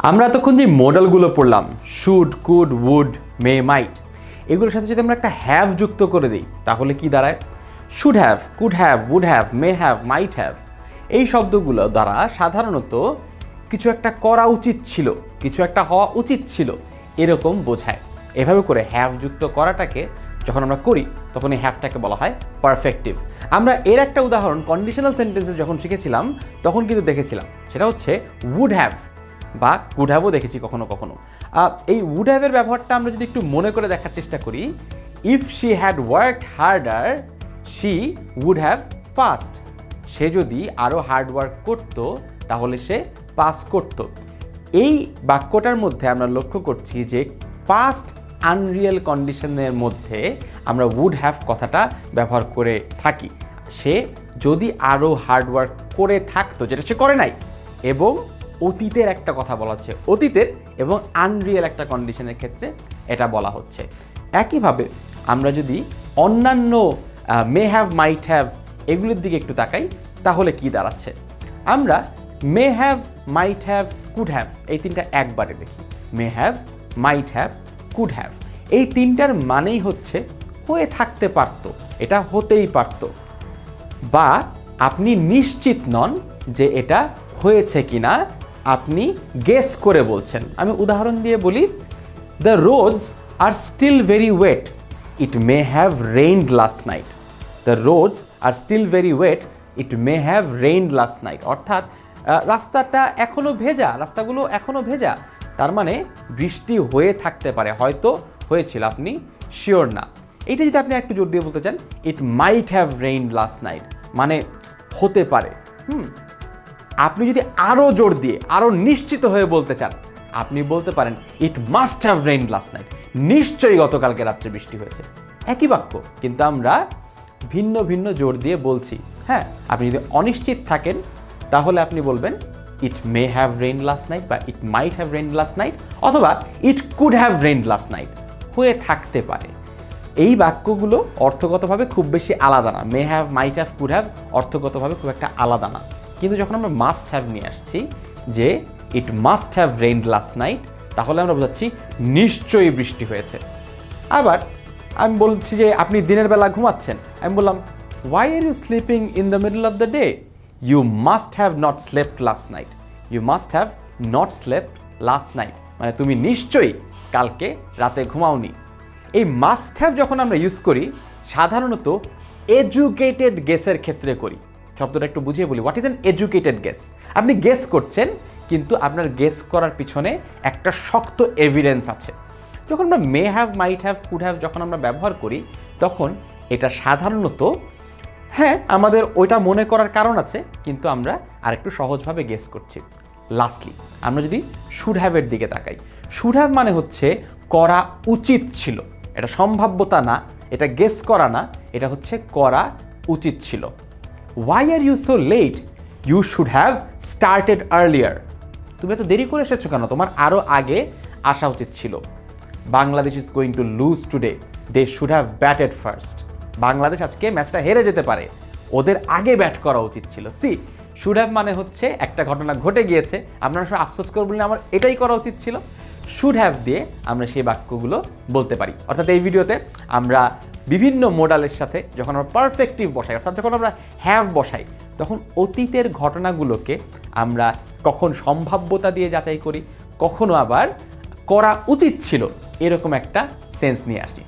আমরা এতক্ষণ যে মডেলগুলো পড়লাম শুড, কুড, উড, মে, মাইট, এগুলোর সাথে যদি আমরা একটা হ্যাভ যুক্ত করে দিই তাহলে কি দাঁড়ায়? Should have, could have, would have, may have, might have. এই শব্দগুলো দ্বারা সাধারণত কিছু একটা করা উচিত ছিল, কিছু একটা হওয়া উচিত ছিল এরকম বোঝায়। এভাবে করে হ্যাভ যুক্ত করাটাকে যখন আমরা করি তখন এই হ্যাভটাকে বলা হয় পারফেক্টিভ। আমরা এর একটা উদাহরণ কন্ডিশনাল সেন্টেন্সেস যখন শিখেছিলাম তখন কিন্তু দেখেছিলাম, সেটা হচ্ছে উড হ্যাভ বা কুড হ্যাভও দেখেছি কখনো কখনো। এই উড হ্যাভের ব্যবহারটা আমরা যদি একটু মনে করে দেখার চেষ্টা করি, if she had worked harder she would have passed. সে যদি আরও হার্ড ওয়ার্ক করতো তাহলে সে পাস করত। এই বাক্যটার মধ্যে আমরা লক্ষ্য করছি যে পাস্ট আনরিয়েল কন্ডিশনের মধ্যে আমরা উড হ্যাভ কথাটা ব্যবহার করে থাকি। সে যদি আরও হার্ড ওয়ার্ক করে থাকতো, যেটা সে করে নাই, এবং অতীতের একটা কথা বলা হচ্ছে, অতীতের এবং আনরিয়েল একটা কন্ডিশনের ক্ষেত্রে এটা বলা হচ্ছে। একইভাবে আমরা যদি অন্যান্য মে হ্যাভ, মাইট হ্যাভ এগুলির দিকে একটু তাকাই তাহলে কি দাঁড়াচ্ছে? আমরা মে have, might have, could have এই তিনটা একবারে দেখি। মে have, might have, could have এই তিনটার মানেই হচ্ছে হয়ে থাকতে পারতো, এটা হতেই পারতো, বা আপনি নিশ্চিত নন যে এটা হয়েছে কিনা, আপনি গেস করে বলছেন। আমি উদাহরণ দিয়ে বলি, the roads are still very wet, it may have rained last night. The roads are still very wet, it may have rained last night. অর্থাৎ রাস্তাটা এখনও ভেজা, রাস্তাগুলো এখনও ভেজা, তার মানে বৃষ্টি হয়ে থাকতে পারে, হয়তো হয়েছিল, আপনি শিওর না। এইটা যদি আপনি একটু জোর দিয়ে বলতে চান, it might have rained last night, মানে হতে পারে। আপনি যদি আরও জোর দিয়ে আরও নিশ্চিত হয়ে বলতে চান, আপনি বলতে পারেন it must have rained last night, নিশ্চয়ই গতকালকে রাত্রে বৃষ্টি হয়েছে। একই বাক্য, কিন্তু আমরা ভিন্ন ভিন্ন জোর দিয়ে বলছি। হ্যাঁ, আপনি যদি অনিশ্চিত থাকেন তাহলে আপনি বলবেন it may have rained last night বা it might have rained last night, অথবা it could have rained last night, হয়ে থাকতে পারে। এই বাক্যগুলো অর্থগতভাবে খুব বেশি আলাদা না। May have, might have, could have অর্থগতভাবে খুব একটা আলাদা না। কিন্তু যখন আমরা মাস্ট হ্যাভ নিয়ে আসছি, যে it must have rained last night, তাহলে আমরা বোঝাচ্ছি নিশ্চয়ই বৃষ্টি হয়েছে। আবার আমি বলছি যে আপনি দিনের বেলা ঘুমাচ্ছেন, আমি বললাম why are you sleeping in the middle of the day, you must have not slept last night, you must have not slept last night, মানে তুমি নিশ্চয়ই কালকে রাতে ঘুমাওনি। এই মাস্ট হ্যাভ যখন আমরা ইউজ করি সাধারণত এডুকেটেড গেসের ক্ষেত্রে করি। শব্দটা একটু বুঝিয়ে বলি, what is an educated guess? আপনি গেস করছেন কিন্তু আপনার গেস করার পিছনে একটা শক্ত এভিডেন্স আছে। যখন আমরা মে have, might have, could have যখন আমরা ব্যবহার করি তখন এটা সাধারণত, হ্যাঁ, আমাদের ওইটা মনে করার কারণ আছে, কিন্তু আমরা আরেকটু সহজভাবে গেস করছি। লাস্টলি আমরা যদি শুড হ্যাভের দিকে তাকাই, শুড হ্যাভ মানে হচ্ছে করা উচিত ছিল, এটা সম্ভাব্যতা না, এটা গেস করা না, এটা হচ্ছে করা উচিত ছিল। Why are you so late, you should have started earlier. তুমি এত দেরি করে এসেছো কেন, তোমার আরও আগে আসা উচিত ছিল। Bangladesh is going to lose today, they should have batted first. Bangladesh আজকে ম্যাচটা হেরে যেতে পারে, ওদের আগে ব্যাট করা উচিত ছিল। সি, শুড হ্যাভ মানে হচ্ছে একটা ঘটনা ঘটে গিয়েছে, আপনারা সব আফসোস করে বললেন আমার এটাই করা উচিত ছিল। শুড হ্যাভ দিয়ে আমরা সেই বাক্যগুলো বলতে পারি। অর্থাৎ এই ভিডিওতে আমরা বিভিন্ন মোডালের সাথে যখন আমরা পারফেক্টিভ বসাই, অর্থাৎ যখন আমরা হ্যাভ বসাই, তখন অতীতের ঘটনাগুলোকে আমরা কখন সম্ভাব্যতা দিয়ে যাচাই করি, কখনো আবার করা উচিত ছিল এরকম একটা সেন্স নিয়ে আসি।